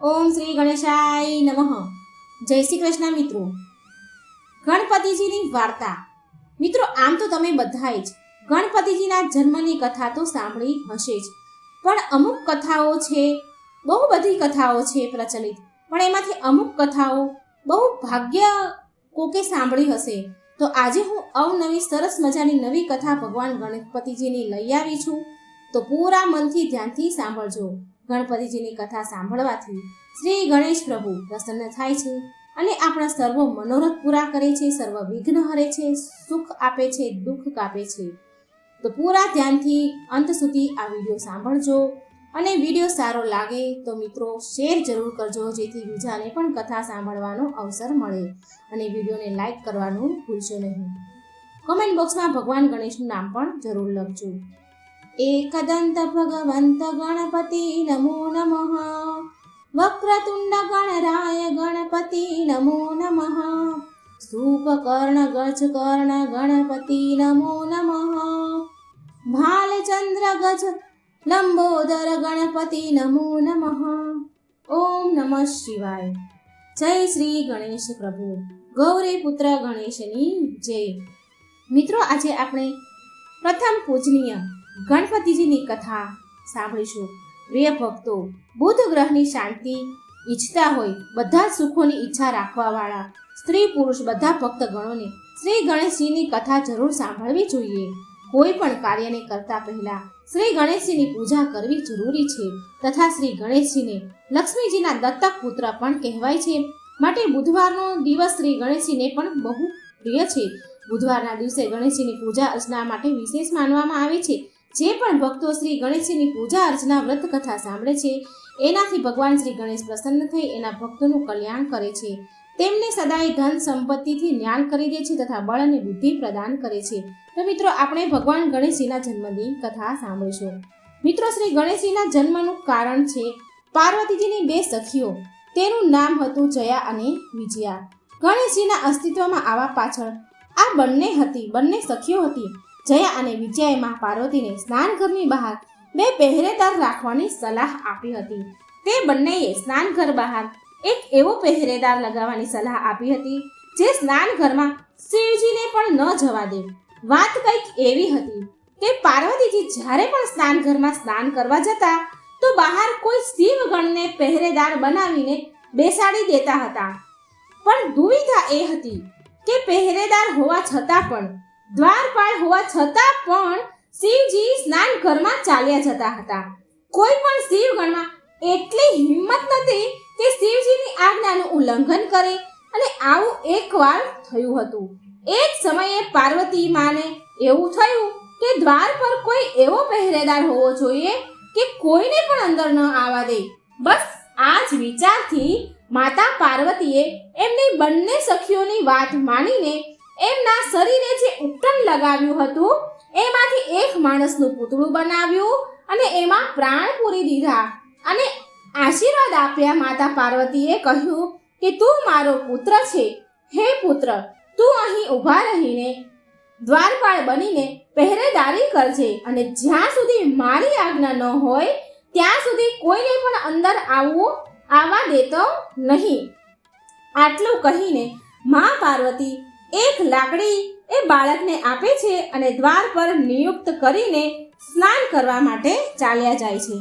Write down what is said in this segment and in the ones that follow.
ઓમ શ્રી ગણેશાય નમઃ. જય શ્રી કૃષ્ણ મિત્રો. ગણપતિજીની વાર્તા. મિત્રો, આમ તો તમે બધાએ જ ગણપતિજીના જન્મની કથા તો સાંભળી હશે જ, પણ અમુક કથાઓ છે, બહુ બધી કથાઓ છે પ્રચલિત, પણ એમાંથી અમુક કથાઓ બહુ ભાગ્ય કોકે સાંભળી હશે. તો આજે હું અવનવી સરસ મજાની નવી કથા ભગવાન ગણપતિજીની લઈ આવી છું. તો પૂરા મનથી ધ્યાનથી સાંભળજો. ગણપતિજીની કથા સાંભળવાથી શ્રી ગણેશ પ્રભુ પ્રસન્ન થાય છે અને આપણા સર્વ મનોરથ પૂરા કરે છે, સર્વ વિઘ્ન હરે છે, સુખ આપે છે, દુઃખ કાપે છે. તો પૂરા ધ્યાનથી અંત સુધી આ વિડીયો સાંભળજો અને વિડીયો સારો લાગે તો મિત્રો શેર જરૂર કરજો, જેથી બીજાને પણ કથા સાંભળવાનો અવસર મળે. અને વિડીયોને લાઈક કરવાનું ભૂલશો નહીં. કોમેન્ટ બોક્સમાં ભગવાન ગણેશનું નામ પણ જરૂર લખજો. एकदंत भगवंत गणपति नमो नमः. वक्रतुंड गणराय गणपति नमो नमः. सूपकर्ण गजकर्ण गणपति नमो नमः. भालचंद्र गज लंबोदर गणपति नमो नमः. ओम नमः शिवाय. जय श्री गणेश प्रभु. गौरी पुत्र गणेशनी जय. મિત્રો, આજે આપણે પ્રથમ પૂજનીય ગણપતિજીની કથા સાંભળીશું. પ્રિય ભક્તો, બુધ ગ્રહની શાંતિ ઈચ્છતા હોય, બધા સુખોની ઈચ્છા રાખવાવાળા સ્ત્રી પુરુષ બધા ભક્તગણોને શ્રી ગણેશજીની કથા જરૂર સાંભળવી જોઈએ. કોઈ પણ કાર્યને કરતા પહેલા શ્રી ગણેશજીની પૂજા કરવી જરૂરી છે. તથા શ્રી ગણેશજીને લક્ષ્મીજીના દત્તક પુત્ર પણ કહેવાય છે, માટે બુધવારનો દિવસ શ્રી ગણેશજીને પણ બહુ પ્રિય છે. બુધવારના દિવસે ગણેશજીની પૂજા અર્ચના માટે વિશેષ માનવામાં આવે છે. જે પણ ભક્તો શ્રી ગણેશજીની પૂજા અર્ચના વ્રત કથા સાંભળે છે, એનાથી ભગવાન શ્રી ગણેશ પ્રસન્ન થઈ એના ભક્તોનું કલ્યાણ કરે છે, તેમને સદાય ધન સંપત્તિથી જ્ઞાન કરી દે છે તથા બળ અને બુદ્ધિ પ્રદાન કરે છે. તો મિત્રો, આપણે ભગવાન ગણેશજીના જન્મની કથા સાંભળીશું. મિત્રો, શ્રી ગણેશજીના જન્મનું કારણ છે પાર્વતીજીની બે સખીઓ. તેનું નામ હતું જયા અને વિજયા. ગણેશજીના અસ્તિત્વમાં આવવા પાછળ આ બંને સખીઓ હતી. જયા અને વિજયાએ મા પાર્વતીને સ્નાનઘરની બહાર બે પહેરેદાર રાખવાની સલાહ આપી હતી. તે બંનેએ સ્નાનઘર બહાર એક એવો પહેરેદાર લગાવવાની સલાહ આપી હતી જે સ્નાનઘરમાં શિવજીને પણ ન જવા દે. વાત કંઈક એવી હતી કે પાર્વતીજી જ્યારે પણ સ્નાનઘરમાં સ્નાન કરવા જતા તો બહાર કોઈ શિવગણને પહેરેદાર બનાવીને બેસાડી દેતા હતા. પણ દુવિધા એ હતી કે પહેરેદાર હોવા છતાં પણ, દ્વારપાળ હોવા છતાં પણ શિવજી સ્નાન ઘરમાં ચાલ્યા જતા હતા. કોઈ પણ શિવગણમાં એટલી હિંમત નથી કે શિવજીની આજ્ઞાનું ઉલ્લંઘન કરે. અને આવું એકવાર થયું હતું. એક સમયે પાર્વતી માને એવું થયું કે દ્વાર પર કોઈ એવો પહેરેદાર હોવો જોઈએ કે કોઈને પણ અંદર ન આવવા દે. બસ આ જ વિચારથી માતા પાર્વતીએ એમની બંને સખીઓની વાત માનીને એમના શરીરે જે ઉપટન લગાવ્યું હતું એમાંથી એક માણસનું પૂતળું બનાવ્યું અને એમાં પ્રાણ પૂરી દીધા અને આશીર્વાદ આપ્યા. માતા પાર્વતીએ કહ્યું કે તું મારો પુત્ર છે. હે પુત્ર, તું અહીં ઊભા રહીને દ્વારપાળ બનીને પહેરેદારી કરજે અને જ્યાં સુધી મારી આજ્ઞા ન હોય ત્યાં સુધી કોઈને પણ અંદર આવવા દેતો નહીં. આટલું કહીને મા પાર્વતી એક લાકડી એ બાળકને આપે છે અને દ્વાર પર નિયુક્ત કરીને સ્નાન કરવા માટે ચાલ્યા જાય છે.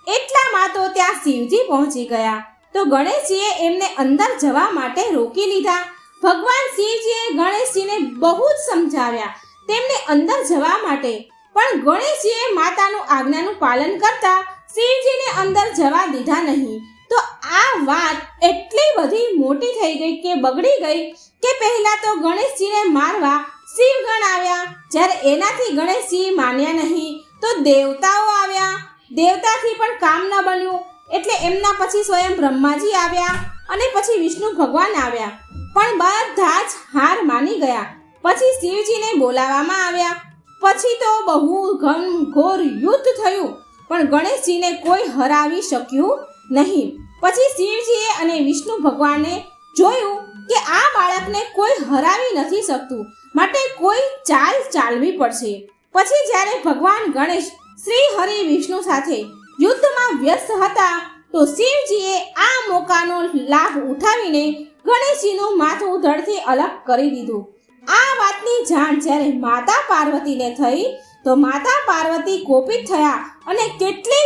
એટલામાં તો ત્યાં શિવજી પહોંચી ગયા. તો ગણેશજીએ એમને અંદર જવા માટે રોકી લીધા. ભગવાન શિવજીએ ગણેશજીને બહુ જ સમજાવ્યા તેમને અંદર જવા માટે, પણ ગણેશજીએ માતાનું આજ્ઞાનું પાલન કરતા શિવજીને અંદર જવા દીધા નહીં. તો આ વાત એટલી બધી મોટી થઈ ગઈ કે બગડી ગઈ કે પહેલા તો ગણેશજીને મારવા શિવગણ આવ્યા. જ્યારે એનાથી ગણેશજી માન્યા નહીં તો દેવતાઓ આવ્યા. દેવતાથી પણ કામ ન બન્યું એટલે એમના પછી સ્વયં બ્રહ્માજી આવ્યા અને પછી વિષ્ણુ ભગવાન આવ્યા, પણ બધા જ હાર માની ગયા. પછી શિવજીને બોલાવવામાં આવ્યા. પછી તો બહુ ઘનઘોર યુદ્ધ થયું, પણ ગણેશજીને કોઈ હરાવી શક્યું નહીં. પછી શિવજીએ અને વિષ્ણુ ભગવાને જોયું કે આ બાળકને કોઈ હરાવી નથી શકતું, માટે કોઈ ચાલ ચાલવી પડશે. પછી જ્યારે ભગવાન ગણેશ શ્રી હરિ વિષ્ણુ સાથે યુદ્ધમાં વ્યસ્ત હતા તો શિવજીએ આ મોકાનો લાભ ઉઠાવીને ગણેશજીનું માથું ધડથી અલગ કરી દીધું. આ વાતની જાણ જ્યારે માતા પાર્વતીને થઈ તો માતા પાર્વતી કોપિત થયા અને કેટલી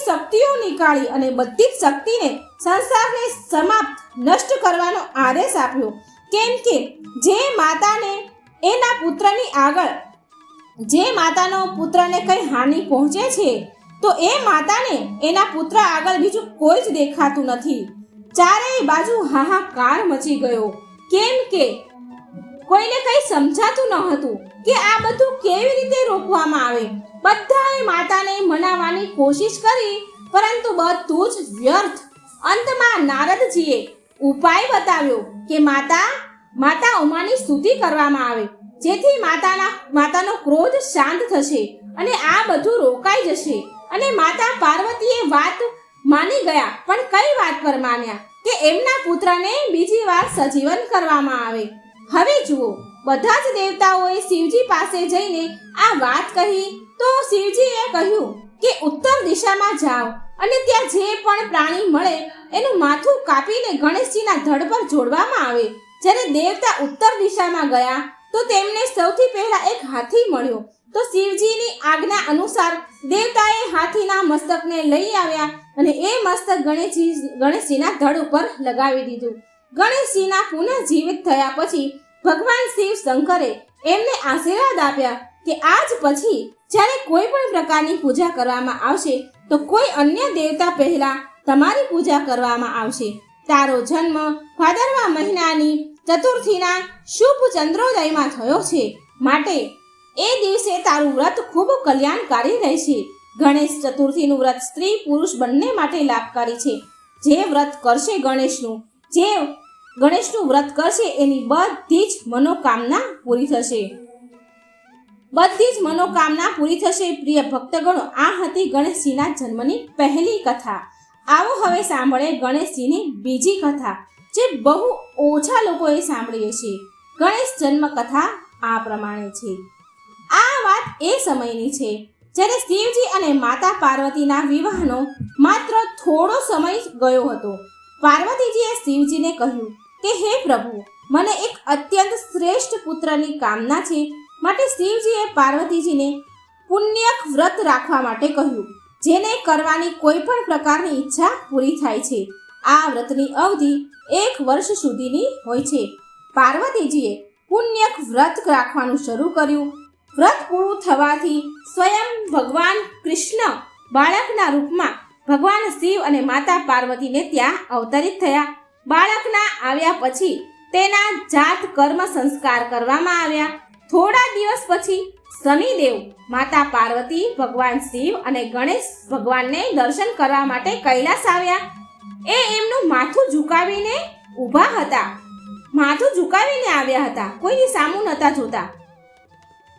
શક્તિઓ નીકાળી અને બધી જ શક્તિને સંસારને સમાપ્ત નષ્ટ કરવાનો આદેશ આપ્યો. કેમ કે જે માતાનો પુત્રને કઈ હાનિ પહોંચે છે તો એ માતાને એના પુત્ર આગળ બીજું કોઈ જ દેખાતું નથી. ચારેય બાજુ હાહાકાર મચી ગયો. કેમ કે કોઈને કંઈ સમજાતું ન હતું કે આ બધું કેવી રીતે રોકવામાં આવે. બધાએ માતાને મનાવવાની કોશિશ કરી પરંતુ બધું જ વ્યર્થ. અંતમાં નારદજીએ ઉપાય બતાવ્યો કે માતા ઉમાની સ્તુતિ કરવામાં આવે, જેથી માતાનો ક્રોધ શાંત થશે અને આ બધું રોકાઈ જશે. અને માતા પાર્વતીએ વાત માની ગયા. પણ કઈ વાત પર માન્યા? કે એમના પુત્રને બીજી વાર સજીવન કરવામાં આવે. હવે જુઓ, બધા જ દેવતાઓએ શિવજી પાસે જઈને આ વાત કહી તો શિવજીએ કહ્યું કે ઉત્તર દિશામાં જાઓ અને ત્યાં જે પણ પ્રાણી મળે એનું માથું કાપીને ગણેશજીના ધડ પર જોડવામાં આવે. જ્યારે દેવતા ઉત્તર દિશામાં ગયા તો તેમને સૌથી પહેલા એક હાથી મળ્યો. તો શિવજીની આજ્ઞા અનુસાર દેવતાએ હાથીના મસ્તકને લઈ આવ્યા અને એ મસ્તક ગણેશજીના ધડ ઉપર લગાવી દીધું. ગણેશજીના પુનઃ જીવિત થયા પછી ભગવાન શિવ શંકરે એમને આશીર્વાદ આપ્યા કે આજ પછી જ્યારે કોઈ પણ પ્રકારની પૂજા કરવામાં આવશે તો કોઈ અન્ય દેવતા પહેલા તમારી પૂજા કરવામાં આવશે. તારો જન્મ ભાદરવા મહિનાની ચતુર્થીના શુભ ચંદ્રોદયમાં થયો છે, માટે એ દિવસે તારું વ્રત ખૂબ કલ્યાણકારી રહેશે. ગણેશ ચતુર્થીનું વ્રત સ્ત્રી પુરુષ બંને માટે લાભકારી છે. જે વ્રત કરશે ગણેશનું વ્રત કરશે એની બધી જ મનોકામના પૂરી થશે. પ્રિય ભક્તગણો, આ હતી ગણેશજીના જન્મની પહેલી કથા. આવો હવે સાંભળે ગણેશજીની બીજી કથા, જે બહુ ઓછા લોકોએ સાંભળી છે. ગણેશ જન્મ કથા આ પ્રમાણે છે. આ વાત એ સમયની છે જ્યારે શિવજી અને માતા પાર્વતીના વિવાહનો માત્ર થોડો સમય ગયો હતો. પાર્વતીજીએ શિવજીને કહ્યું કે હે પ્રભુ, મને એક અત્યંત શ્રેષ્ઠ પુત્રની કામના છે. માટે શિવજીએ પાર્વતીજીને પુણ્યક વ્રત રાખવા માટે કહ્યું, જેને કરવાની કોઈ પણ પ્રકારની ઈચ્છા પૂરી થાય છે. આ વ્રતની અવધિ 1 વર્ષ સુધીની હોય છે. પાર્વતીજીએ પુણ્યક વ્રત રાખવાનું શરૂ કર્યું. વ્રત પૂરું થવાથી સ્વયં ભગવાન કૃષ્ણ બાળકના રૂપમાં ભગવાન શિવ અને માતા પાર્વતીને ત્યાં અવતરિત થયા. બાળકના આવ્યા પછી તેના જાત કર્મ સંસ્કાર કરવામાં આવ્યા. થોડા દિવસ પછી શનિદેવ માતા પાર્વતી, ભગવાન શિવ અને ગણેશ ભગવાનને દર્શન કરવા માટે કૈલાસ આવ્યા. એ એમનું માથું ઝુકાવીને આવ્યા હતા, કોઈની સામું નહોતા જોતા.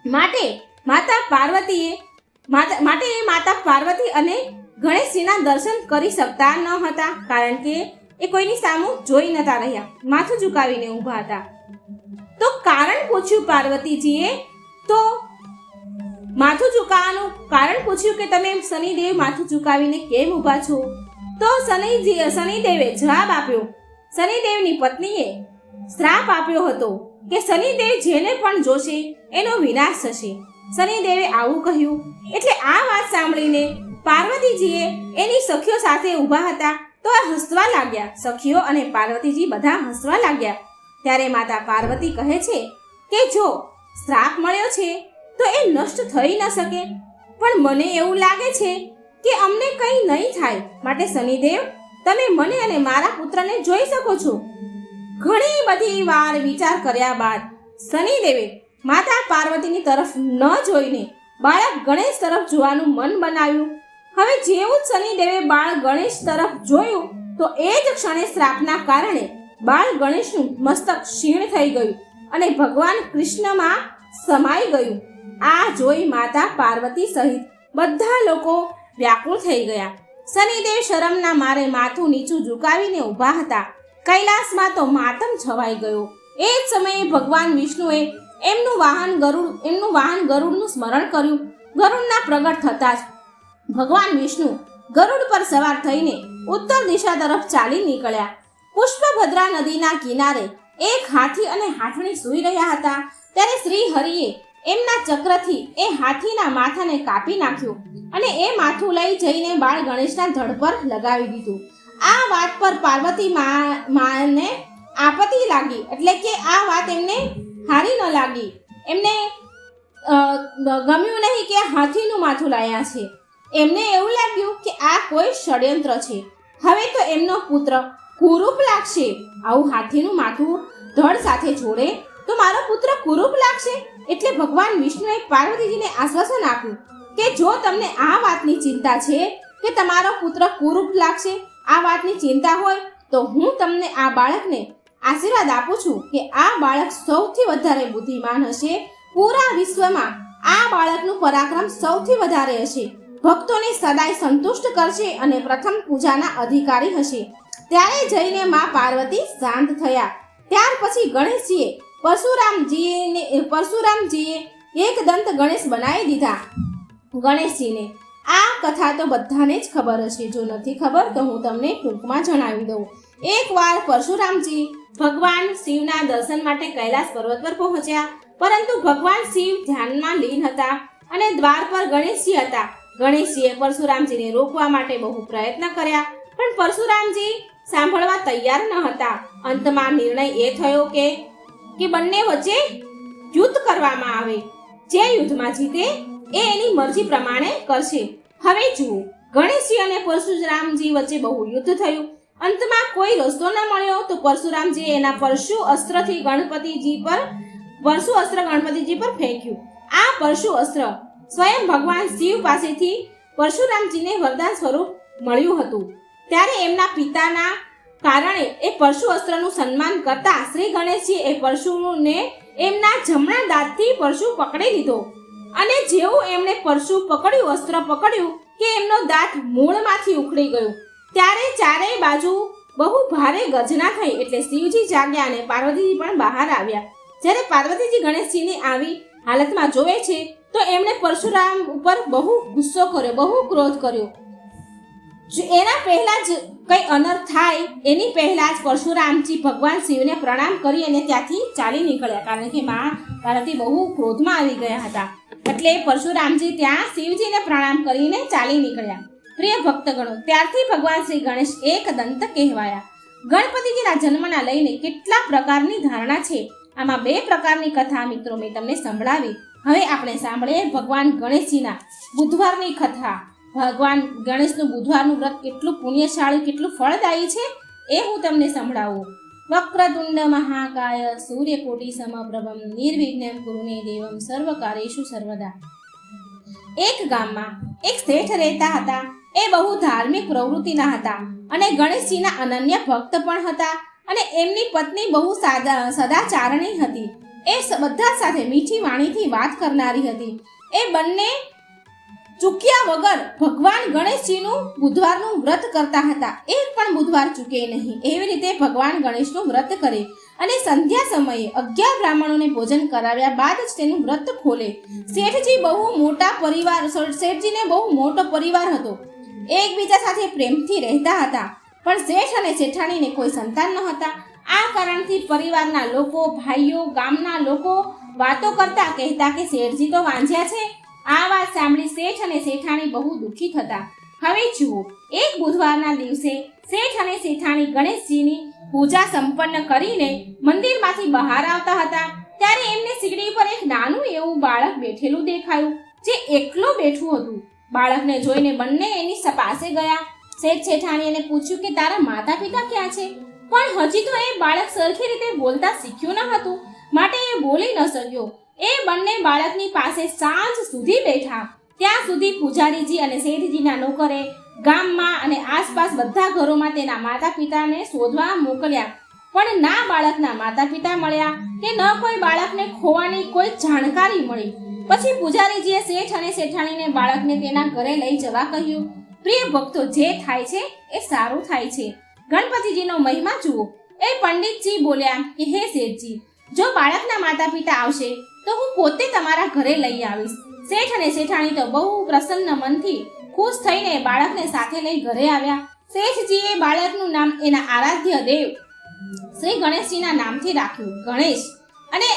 માટે માતા પાર્વતી અને ગણેશજીના દર્શન કરી શકતા ન હતા, કારણ કે એ કોઈની સામું જોઈ નતા રહ્યા, માથું ઝુકાવીને ઊભા હતા. તો કારણ પૂછ્યું પાર્વતીજીએ, તો માથું ઝુકાવવાનું કારણ પૂછ્યું કે તમે શનિદેવ માથું ઝુકાવીને કેમ ઊભા છો? તો શનિદેવે જવાબ આપ્યો. શનિદેવની પત્નીએ શ્રાપ આપ્યો હતો કે શનિદેવ જેને પણ જોશે એનો વિનાશ થશે. શનિદેવે આવું કહ્યું એટલે આ વાત સાંભળીને પાર્વતીજીએ એની સખીઓ સાથે ઊભા હતા તો હસવા લાગ્યા. સખીઓ અને પાર્વતીજી બધા હસવા લાગ્યા. ત્યારે માતા પાર્વતી કહે છે કે જો શ્રાપ મળ્યો છે તો એ નષ્ટ થઈ ન શકે, પણ મને એવું લાગે છે કે અમને કંઈ નહીં થાય, માટે શનિદેવ તમે મને અને મારા પુત્રને જોઈ શકો છો. ઘણી બધી વાર વિચાર કર્યા બાદ શનિદેવે માતા પાર્વતીની તરફ ન જોઈને બાળક ગણેશ તરફ જોવાનું મન બનાવ્યું. હવે જેવું જ શનિદેવે બાળ ગણેશ તરફ જોયું તો એ જ ક્ષણે શ્રાપના કારણે બાળ ગણેશનું મસ્તક ક્ષીણ થઈ ગયું અને ભગવાન કૃષ્ણમાં સમાઈ ગયું. આ જોઈ માતા પાર્વતી સહિત બધા લોકો વ્યાકુળ થઈ ગયા. શનિદેવ શરમના મારે માથું નીચું ઝુકાવીને ઊભા હતા. કૈલાસમાં તો માતમ છવાઈ ગયો. એ જ સમયે ભગવાન વિષ્ણુએ એમનું વાહન ગરુડનું સ્મરણ કર્યું. ગરુડના પ્રગટ થતાં જ ભગવાન વિષ્ણુ ગરુડ પર સવાર થઈને ઉત્તર દિશા તરફ ચાલી નીકળ્યા. પુષ્પભદ્રા નદીના કિનારે એક હાથી અને હાથણી સૂઈ રહ્યા હતા. ત્યારે શ્રી હરિએ એમના ચક્રથી એ હાથીના માથાને કાપી નાખ્યું અને એ માથું લઈ જઈને બાળ ગણેશના ધડ પર લગાવી દીધું. આ વાત પર પાર્વતી માને આપત્તિ લાગી, એટલે કે આ વાત એમને હારી ન લાગી. એમને ગમ્યું નહીં કે હાથીનું માથું લાયા છે. એમને એવું લાગ્યું કે આ કોઈ ષડયંત્ર છે. હવે તો એમનો પુત્ર કુરૂપ લાગશે. આવું હાથીનું માથું ધડ સાથે જોડે તો મારો પુત્ર કુરૂપ લાગશે. એટલે ભગવાન વિષ્ણુએ પાર્વતીજીને આશ્વાસન આપ્યું કે જો તમને આ વાતની ચિંતા છે કે તમારો પુત્ર કુરૂપ લાગશે, આ વાતની ચિંતા હોય તો હું તમને આ બાળકને આશીર્વાદ આપું છું કે આ બાળક સૌથી વધારે બુદ્ધિમાન હશે. પૂરા વિશ્વમાં આ બાળકનું પરાક્રમ સૌથી વધારે હશે, ભક્તોને સદાય સંતુષ્ટ કરશે અને પ્રથમ પૂજાના અધિકારી હશે. ત્યારે જઈને માં પાર્વતી શાંત થયા. ત્યાર પછી ગણેશજીએ પરશુરામજીએ એક દંત ગણેશ બનાવી દીધા. ગણેશજીને આ કથા તો બધાને જ ખબર હશે. જો નથી ખબર તો હું તમને ટૂંકમાં જણાવી દઉં. એકવાર પરશુરામજી ભગવાન શિવના દર્શન માટે કૈલાસ પર્વત પર પહોંચ્યા, પરંતુ ભગવાન શિવ ધ્યાનમાં લીન હતા અને દ્વાર પર ગણેશજી હતા. ગણેશજીએ પરશુરામજીને રોકવા માટે બહુ પ્રયત્ન કર્યા, પણ પરશુરામજી સાંભળવા તૈયાર ન હતા. અંતમાં નિર્ણય એ થયો કે બંને વચ્ચે યુદ્ધ કરવામાં આવે. જે યુદ્ધમાં જીતે એ એની મરજી પ્રમાણે કરશે. હવે જુઓ, ગણેશજી અને પરશુરામજી વચ્ચે બહુ યુદ્ધ થયું. અંતમાં કોઈ રસ્તો ન મળ્યો તો પરશુરામજીએ એના પરશુ અસ્ત્રથી ગણપતિજી પર ફેંક્યું. આ પરશુ અસ્ત્ર સ્વયં ભગવાન શિવ પાસેથી પરશુરામજીને વરદાન સ્વરૂપ મળ્યું હતું. ત્યારે એમના પિતાના કારણે એ પરશુ અસ્ત્રનું સન્માન કરતા શ્રી ગણેશજી એ પરશુને એમના જમણા દાંતથી પરશુ પકડી લીધો અને જેવું એમણે પરશુ પકડ્યું, અસ્ત્ર પકડ્યું કે એમનો દાંત મૂળમાંથી ઉખડી ગયો. ત્યારે ચારેય બાજુ બહુ ભારે ગર્જના થઈ. એટલે શિવજી જાગ્યા અને પાર્વતીજી પણ બહાર આવ્યા. જ્યારે પાર્વતીજી ગણેશજીની આવી હાલતમાં જોવે છે તો એમણે પરશુરામ ઉપર બહુ ગુસ્સો કર્યો, બહુ ક્રોધ કર્યો. એના પહેલા જ કઈ અનર્થ થાય એની પહેલા જ પરશુરામજી ભગવાન શિવને પ્રણામ કરી અને ત્યાંથી ચાલી નીકળ્યા, કારણ કે મા પાર્વતી બહુ ક્રોધમાં આવી ગયા હતા. એટલે પરશુરામજી ત્યાં શિવજીને પ્રણામ કરીને ચાલી નીકળ્યા. પ્રિય ભક્તગણો, ત્યારથી ભગવાન શ્રી ગણેશ એક દંત કહેવાયા. ગણપતિજીના જન્મના લઈને કેટલા પ્રકારની ધારણા છે. આમાં 2 પ્રકારની કથા મિત્રો મેં તમને સંભળાવી. હવે આપણે સાંભળીએ ભગવાન ગણેશજીના બુધવારની કથા. ભગવાન ગણેશનું બુધવારનું વ્રત કેટલું પુણ્યશાળી, કેટલું ફળદાયી છે એ હું તમને સંભળાવું. વક્રતુંડ મહાકાય સૂર્યકોટિ સમપ્રભમ નિર્વિઘ્ન કુરુ મે દેવમ સર્વકાર્યેષુ સર્વદા. એક ગામમાં એક શેઠ રહેતા હતા. એ બહુ ધાર્મિક પ્રવૃત્તિના હતા અને ગણેશજીના અનન્ય ભક્ત પણ હતા. અને એમની પત્ની બહુ સદાચારણી હતી. એ બધા સાથે મીઠી વાણીથી વાત કરનારી હતી. એ બંને ચૂક્યા વગર ભગવાન ગણેશજીનું બુધવારનું વ્રત કરતા હતા. એક પણ બુધવાર ચૂકે નહીં. એવી રીતે ભગવાન ગણેશનું વ્રત કરે અને સંધ્યા સમયે 11 બ્રાહ્મણોને ભોજન કરાવ્યા બાદ જ તેનું વ્રત ખોલે. શેઠજીને બહુ મોટો પરિવાર હતો. એકબીજા સાથે પ્રેમથી રહેતા હતા, પણ શેઠ અને શેઠાણીને કોઈ સંતાન ન હતા. આ કારણથી પરિવારના લોકો, ભાઈઓ, ગામના લોકો વાતો કરતા કહેતા કે શેઠજી તો વાંજ્યા છે. આ વાત સાંભળી શેઠ અને શેઠાણી બહુ દુઃખી થતા. હવે જુઓ, એક બુધવારના દિવસે શેઠ અને શેઠાણી ગણેશજીની પૂજા સંપન્ન કરીને મંદિરમાંથી બહાર આવતા હતા. ત્યારે એમને સીડી પર એક નાનું એવું બાળક બેઠેલું દેખાયું, જે એકલો બેઠું હતું. બાળકને જોઈને બંને એની પાસે ગયા. શેઠ શેઠાણીએ પૂછ્યું કે તારા માતા પિતા ક્યાં છે? પણ હજી તો એ બાળક સરખી રીતે બોલતા શીખ્યું ન હતું, માટે એ બોલી ન શક્યો. એ બંને બાળકની પાસે સાંજ સુધી બેઠા. ત્યાં સુધી પૂજારીજી અને શેઠજીના નોકરે ગામમાં અને આસપાસ બધા ઘરોમાં તેના માતા પિતાને શોધવા મોકલ્યા, પણ ના બાળકના માતા પિતા મળ્યા કે ન કોઈ બાળકને ખોવાની કોઈ જાણકારી મળી. પછી પૂજારીજીએ શેઠ અને શેઠાણીને બાળકને તેના ઘરે લઈ જવા કહ્યું. પ્રિય ભક્તો, જે થાય છે એ સારું થાય છે. ગણપતિજીનો મહિમા જુઓ. એ પંડિતજી બોલ્યા કે હે શેઠજી, જો બાળકના માતા પિતા આવશે તો હું પોતે તમારા ઘરે લઈ આવીશ. શેઠ અને શેઠાણી તો બહુ પ્રસન્ન મનથી ખુશ થઈને બાળકને સાથે લઈ ઘરે આવ્યા. શેઠજીએ બાળકનું નામ એના આરાધ્ય દેવ શ્રી ગણેશજીના નામથી રાખ્યું, ગણેશ, અને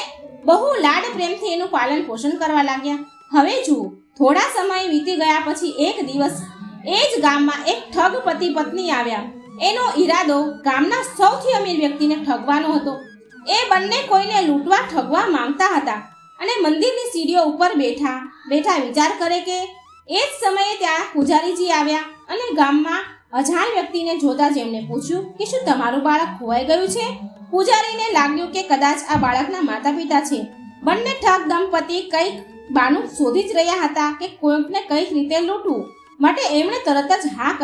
બહુ લાડ પ્રેમથી એનું પાલન પોષણ કરવા લાગ્યા. હવે જુઓ, થોડા સમય વીતી ગયા પછી એક દિવસ એ જ ગામમાં એક ઠગ પતિ પત્ની આવ્યા. એનો ઈરાદો ગામના સૌથી અમીર વ્યક્તિને ઠગવાનો હતો. એ બંને કોઈને લૂંટવા ઠગવા માંગતા હતા અને મંદિરની સીડીઓ ઉપર બેઠા બેઠા વિચાર કરે કે એ જ સમયે ત્યાં પૂજારીજી આવ્યા અને ગામમાં અજાણ વ્યક્તિને જોતા જ એમને પૂછ્યું કે શું તમારું બાળક ખોવાઈ ગયું છે? પૂજારીને લાગ્યું કે કદાચ આ બાળકના માતા પિતા છે. બંને ઠગ દંપતી કંઈક બાનું શોધી જ રહ્યા હતા કે કોઈકને કંઈક રીતે લૂંટવું માટે એમણે તરત જ હા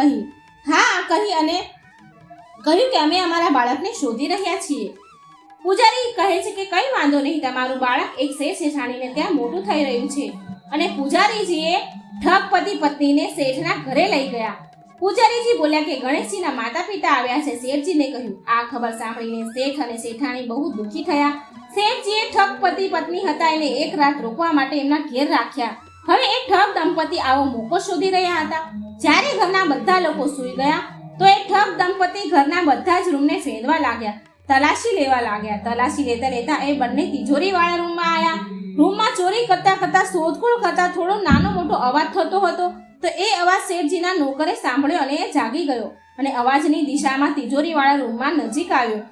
કહી અને કહ્યું કે અમે અમારા બાળકને શોધી રહ્યા છીએ. પૂજારી કહે છે કે કંઈ વાંધો નહીં, તમારું બાળક એક શેઠ શેઠાણીને ત્યાં મોટું થઈ રહ્યું છે. અને પૂજારીજીએ ઠગ પતિ પત્નીને શેઠના ઘરે લઈ ગયા. પૂજારીજી બોલ્યા કે ગણેશજીના માતા પિતા આવ્યા છે. શેઠજીને કહ્યું. આ ખબર સાંભળીને શેઠ અને શેઠાણી બહુ દુઃખી થયા. શેઠજીએ ઠગ પતિ પત્ની હતા એને એક રાત રોકવા માટે એમના ઘેર રાખ્યા. હવે એ ઠગ દંપતી આવો મોકો શોધી રહ્યા હતા. જ્યારે ઘરના બધા લોકો સૂઈ ગયા તો એ ઠગ દંપતી ઘરના બધા જ રૂમને ફેરવા લાગ્યા, તલાશી લેવા લાગ્યા. તલાશી લેતા લેતા એ બંને તિજોરી વાળા રૂમમાં આવ્યા. રૂમમાં ચોરી કરતા શોધખોળ કરતા થોડો નાનો મોટો અવાજ થતો હતો. તો એ અવાજ શેઠજીના નોકરે સાંભળ્યો અને એ જાગી ગયો અને અવાજની દિશામાં તિજોરી વાળા રૂમમાં નજીક આવ્યો.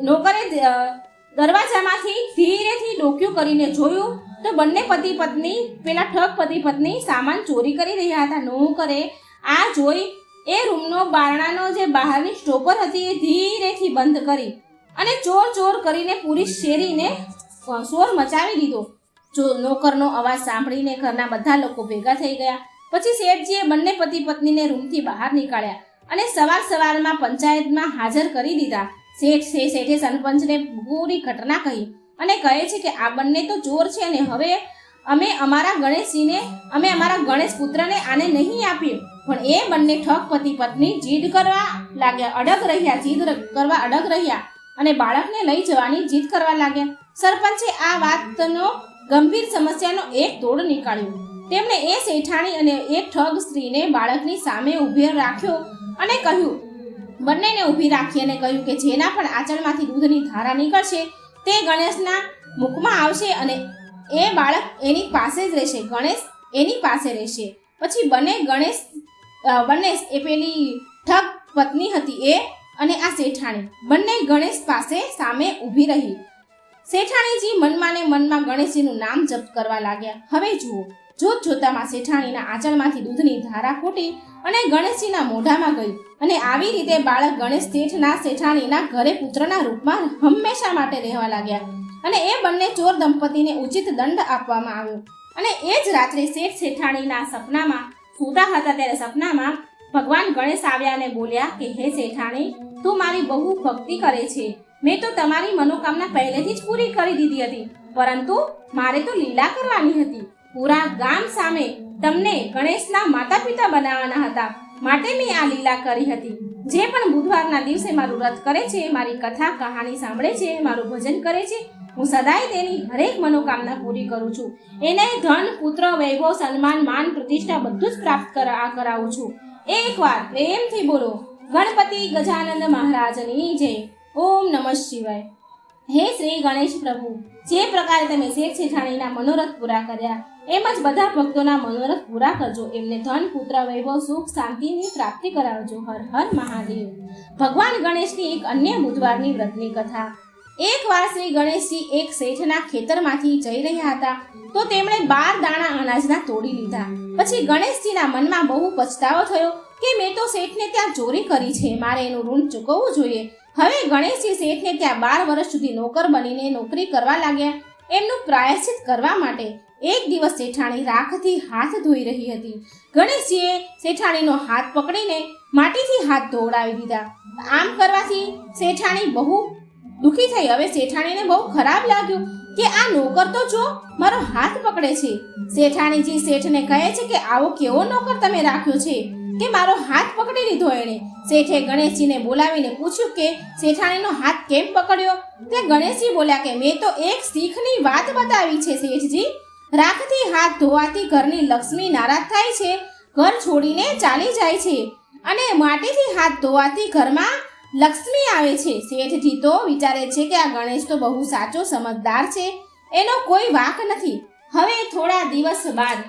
નોકરે દરવાજામાંથી ધીરેથી ડોક્યું કરીને જોયું તો બંને પતિ પત્ની પેલા ઠગ પતિ પત્ની સામાન ચોરી કરી રહ્યા હતા. નોકરે આ જોઈ એ રૂમનો બારણાનો જે બહારની સ્ટોપર હતી એ ધીરેથી બંધ કરી અને ચોર કરીને પૂરી શેરીને શોર મચાવી દીધો. નોકરનો અવાજ સાંભળીને ઘરના બધા લોકો ભેગા થઈ ગયા. પછી શેઠજીએ બંને પતિ પત્નીને રૂમથી બહાર નીકાળ્યા અને સવારમાં પંચાયતમાં હાજર કરી દીધા. શેઠે સરપંચને પૂરી ઘટના કહી અને કહે છે કે આ બંને તો ચોર છે અને હવે અમે અમારા ગણેશ પુત્રને આને નહીં આપીએ. પણ એ બંને ઠગ પતિ પત્ની જીદ કરવા અડગ રહ્યા અને બાળકને લઈ જવાની જીદ કરવા લાગ્યા. સરપંચે આ વાતનો ગંભીર સમસ્યાનો એક તોડ નીકાળ્યો. તેમણે એ શેઠાણી અને એ ઠગ સ્ત્રીને બાળકની સામે ઊભી રાખ્યો અને કહ્યું, બંનેને ઊભી રાખી અને કહ્યું કે જેના પણ આંચળમાંથી દૂધની ધારા નીકળશે તે ગણેશના મુખમાં આવશે અને એ બાળક એની પાસે જ રહેશે, ગણેશ એની પાસે રહેશે. પછી ગણેશ એ પેલી ઠગ પત્ની હતી એ અને આ શેઠાણી બંને ગણેશ પાસે સામે ઊભી રહી. શેઠાણીજી મનમાં ને મનમાં ગણેશજીનું નામ જપ કરવા લાગ્યા. હવે જુઓ, જોતામાં શેઠાણીના આંચળમાંથી દૂધની ધારા ફૂટી અને ગણેશજીના મોઢામાં ગઈ અને આવી રીતે બાળક ગણેશ શેઠાણીના ઘરે પુત્રના રૂપમાં હંમેશા માટે રહેવા લાગ્યા. અને એ બંને ચોર દંપતીને ઉચિત દંડ આપવામાં આવ્યો. અને એ જ રાત્રે શેઠાણીના સપનામાં સૂતા હતા ત્યારે સપનામાં ભગવાન ગણેશ આવ્યા અને બોલ્યા કે હે શેઠાણી, તું મારી બહુ ભક્તિ કરે છે. મેં તો તમારી મનોકામના પહેલેથી જ પૂરી કરી દીધી હતી, પરંતુ મારે તો લીલા કરવાની હતી. પૂરા ગામ સામે તમને ગણેશના માતા પિતા બનાવવાના હતા, માટે મેં આ લીલા કરી હતી. જે પણ બુધવારના દિવસે મારું વ્રત કરે છે, મારી કથા કહાણી સાંભળે છે, મારું ભજન કરે છે, હું સદાય તેની હરેક મનોકામના પૂરી કરું છું. એને ધન, પુત્ર, વૈભવ, સન્માન, માન, પ્રતિષ્ઠા બધું જ પ્રાપ્ત કરાવું છું. એકવાર પ્રેમથી બોલો ગણપતિ ગજાનંદ મહારાજની જય. ઓમ નમઃ શિવાય. હે શ્રી ગણેશ પ્રભુ, જે પ્રકારે તમે શેઠાણીના મનોરથ પૂરા કર્યા એમ જ બધા ભક્તોના મનોરથ પૂરા કરજો. એમને ધન, પુત્ર, વૈભવ, સુખ, શાંતિની પ્રાપ્તિ કરાવજો. હર હર મહાદેવ. ભગવાન ગણેશની એક અન્ય બુધવારની વ્રતની કથા. એકવાર શ્રી ગણેશજી એક શેઠના ખેતરમાંથી જઈ રહ્યા હતા તો તેમણે 12 દાણા અનાજના તોડી લીધા. પછી ગણેશજીના મનમાં બહુ પછતાવો થયો કે મેં તો શેઠને ત્યાં ચોરી કરી છે, મારે એનું ઋણ ચૂકવવું જોઈએ. હવે ગણેશજી શેઠને ત્યાં 12 વર્ષ સુધી નોકર બનીને નોકરી કરવા લાગ્યા. એમનું પ્રાયશ્ચિત કરવા માટે એક દિવસ શેઠાણી રાખથી હાથ ધોઈ રહી હતી. ગણેશજીએ શેઠાણીનો હાથ પકડીને માટીથી હાથ ધોવડાવી દીધા. આમ કરવાથી શેઠાણી બહુ દુઃખી થઈ. હવે શેઠાણીને બહુ ખરાબ લાગ્યું કે આ નોકર તો જો મારો હાથ પકડે છે. શેઠાણીજી શેઠને કહે છે કે આવો કેવો નોકર તમે રાખ્યો છે કે મારો હાથ પકડી લીધો એણે. શેઠે ગણેશજીને બોલાવીને પૂછ્યું કે શેઠાણીનો હાથ કેમ પકડ્યો? તે ગણેશજી બોલ્યા કે મેં તો એક શીખની વાત બતાવી છે શેઠજી. રાખથી હાથ ધોવાથી ઘરની લક્ષ્મી નારાજ થાય છે ઘર છોડીને ચાલી જાય છે અને માટીથી હાથ ધોવાથી ઘરમાં લક્ષ્મી આવે છે. શેઠજી તો વિચારે છે કે આ ગણેશ તો બહુ સાચો સમજદાર છે, એનો કોઈ વાંક નથી. હવે થોડા દિવસ બાદ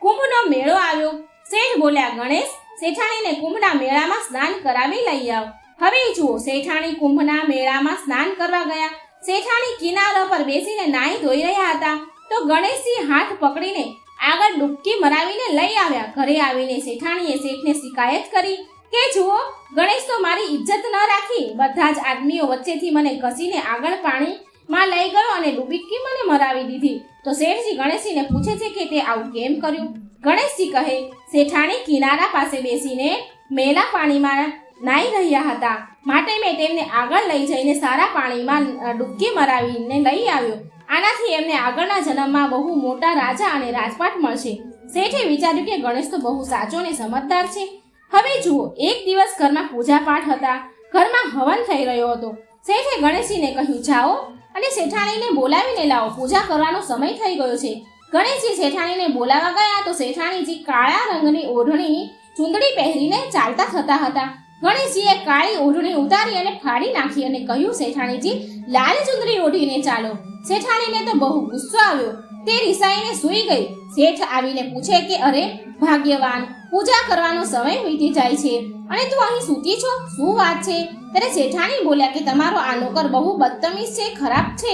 કુંભનો મેળો આવ્યો. શેઠ બોલ્યા, ગણેશ, શેઠાણીને કુંભના મેળામાં સ્નાન કરાવી લઈ આવ. હવે જુઓ, શેઠાણી કુંભના મેળામાં સ્નાન કરવા ગયા. શેઠાણી કિનારા પર બેસીને નાહી ધોઈ રહ્યા હતા તો ગણેશજી હાથ પકડીને આગળ ડૂબકી મરાવીને લઈ આવ્યા. ઘરે આવીને શેઠાણીએ શેઠને શિકાયત કરી કે જુઓ, ગણેશ તો મારી ઇજ્જત ન રાખી, બધા જ આદમીઓ વચ્ચેથી મને ઘસીને આગળ પાણીમાં લઈ ગયો અને ડૂબકી મને મરાવી દીધી. તો શેઠજી ગણેશજીને પૂછે છે કે તે આવું કેમ કર્યું. ગણેશજી કહે, શેઠાણી કિનારા પાસે બેસીને મેલા પાણીમાં નાહી રહ્યા હતા, માટે મેં તેમને આગળ લઈ જઈને સારા પાણીમાં ડૂબકી મરાવીને લઈ આવ્યો. આનાથી એમને આગળના જન્મમાં બહુ મોટા રાજા અને રાજપાટ મળશે. શેઠે વિચાર્યું કે ગણેશ તો બહુ સાચો અને સમજદાર છે. હવે જુઓ, એક દિવસ ઘરમાં પૂજા પાઠ હતા, ઘરમાં હવન થઈ રહ્યો હતો. શેઠે ગણેશજીને કહ્યું, જાઓ અને શેઠાણીને બોલાવીને લાવો, પૂજા કરવાનો સમય થઈ ગયો છે. ગણેશજી શેઠાણીને બોલાવવા ગયા તો શેઠાણીજી કાળા રંગની ઓઢણી ચૂંદડી પહેરીને ચાલતા થતા હતા. ગણેશજીએ કાળી ઓઢણી ઉતારી અને ફાડી નાખી અને કહ્યું, શેઠાણીજી, લાલ ચૂંદડી ઓઢીને ચાલો. શેઠાણીને તો બહુ ગુસ્સો આવ્યો, તે રિસાઈને સૂઈ ગઈ. શેઠ આવીને પૂછે કે, અરે ભાગ્યવાન, પૂજા કરવાનો સમય વીતી જાય છે અને તું અહીં સૂતી છો, શું વાત છે? ત્યારે શેઠાણી બોલ્યા કે તમારો આ નોકર બહુ બદતમીઝ છે, ખરાબ છે.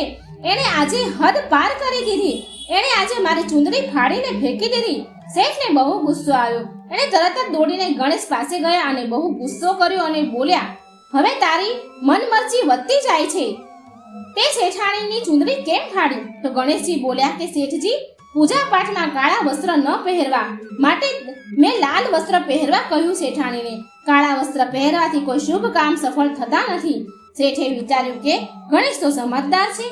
એણે આજે હદ પાર કરી દીધી. એણે આજે મારી ચૂંદડી ફાડીને ફેંકી દીધી. શેઠને બહુ ગુસ્સો આવ્યો. એણે તરત જ દોડીને ગણેશ પાસે ગયા અને બહુ ગુસ્સો કર્યો અને બોલ્યા, હવે તારી મનમરજી વધતી જાય છે, તે શેઠાણીની ચૂંદડી કેમ ફાડી? તો ગણેશજી બોલ્યા કે શેઠજી, પૂજા પાઠમાં કાળા વસ્ત્ર ન પહેરવા માટે મેં લાલ વસ્ત્ર પહેરવા કહ્યું શેઠાણીને. કાળા વસ્ત્ર પહેરવાથી કોઈ શુભ કામ સફળ થતા નથી. શેઠે વિચાર્યું કે ગણેશ તો સમજદાર છે,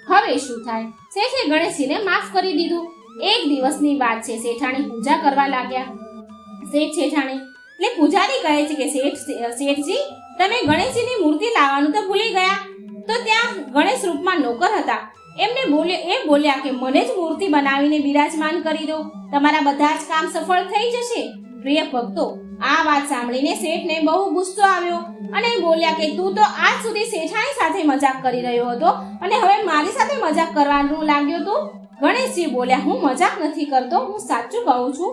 હવે શું થાય? શેઠે ગણેશજીને માફ કરી દીધું. એક દિવસની વાત છે, શેઠાણી પૂજા કરવા લાગ્યા. શેઠાણી એટલે પૂજારી કહે છે કે શેઠજી, તમે ગણેશજીની મૂર્તિ લાવવાનું તો ભૂલી ગયા. તો ત્યાં ગણેશ રૂપમાં નોકર હતા. એમને બોલ્યા કે મને જ મૂર્તિ બનાવીને બિરાજમાન કરી દો, તમારા બધા જ કામ સફળ થઈ જશે. પ્રિય ભક્તો, આ વાત સાંભળીને શેઠને બહુ ગુસ્સો આવ્યો અને બોલ્યા કે તું તો આજ સુધી શેઠાણી સાથે મજાક કરી રહ્યો હતો અને હવે મારી સાથે મજાક કરવાનું લાગ્યો તું. ગણેશજી બોલ્યા, હું મજાક નથી કરતો, હું સાચું કહું છું.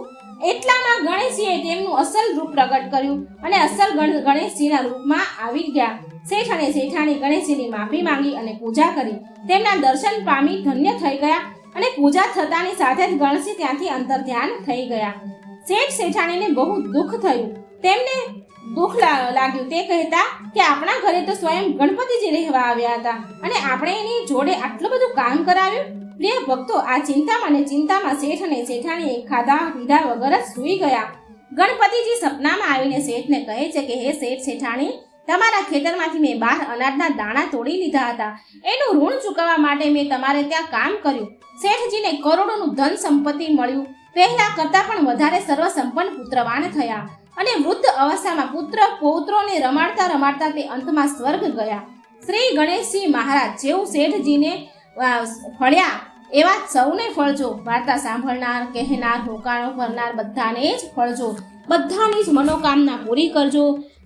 એટલામાં ગણેશજીએ તેમનું અસલ રૂપ પ્રગટ કર્યું અને અસલ ગણેશજીના રૂપમાં આવી ગયા. શેઠ અને શેઠાણી ગણેશજીની માફી માંગી અને પૂજા કરી. તેમના દર્શન પામી ધન્ય થઈ ગયા અને પૂજા થતાની સાથે જ ગણેશજી ત્યાંથી અંતર ધ્યાન થઈ ગયા. શેઠ શેઠાણીને બહુ દુઃખ થયું. તેમને દુઃખ લાગ્યું. તે કહેતા કે આપણા ઘરે તો સ્વયં ગણપતિજી રહેવા આવ્યા હતા અને આપણે એની જોડે આટલું બધું કામ કરાવ્યું. પ્રિય ભક્તો, આ ચિંતામાં શેઠ અને શેઠાણીએ ખાધા પીધા વગર જ સૂઈ ગયા. ગણપતિજી સપનામાં આવીને શેઠને કહે છે કે હે શેઠ શેઠાણી, તમારા ખેતરમાંથી મેં 12 અનાજના દાણા તોડી લીધા હતા. એનું ઋણ ચૂકવવા માટે મેં તમારે ત્યાં કામ કર્યું. શેઠજીને કરોડોનું ધન સંપત્તિ મળ્યું. પહેલા કરતાં પણ વધારે સર્વસંપન્ન પુત્રવાન થયા અને વૃદ્ધ અવસ્થામાં પૌત્રોને રમાડતા તે અંતમાં સ્વર્ગ ગયા. શ્રી ગણેશજી મહારાજ જેવું શેઠજીને ફળ્યા એવા સૌને ફળજો. વાર્તા સાંભળનાર, કહેનાર, હોકાણો ભરનાર બધાને જ ફળજો. બધાની જ મનોકામના પૂરી કરજો.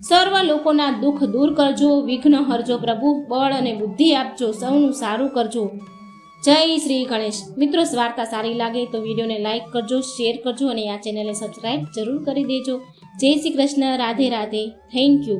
સર્વ લોકોના દુઃખ દૂર કરજો. વિઘ્ન હરજો પ્રભુ. બળ અને બુદ્ધિ આપજો. સૌનું સારું કરજો. જય શ્રી ગણેશ. મિત્રો, વાર્તા સારી લાગે તો વિડીયોને લાઈક કરજો, શેર કરજો અને આ ચેનલને સબસ્ક્રાઈબ જરૂર કરી દેજો. જય શ્રી કૃષ્ણ. રાધે રાધે. Thank you.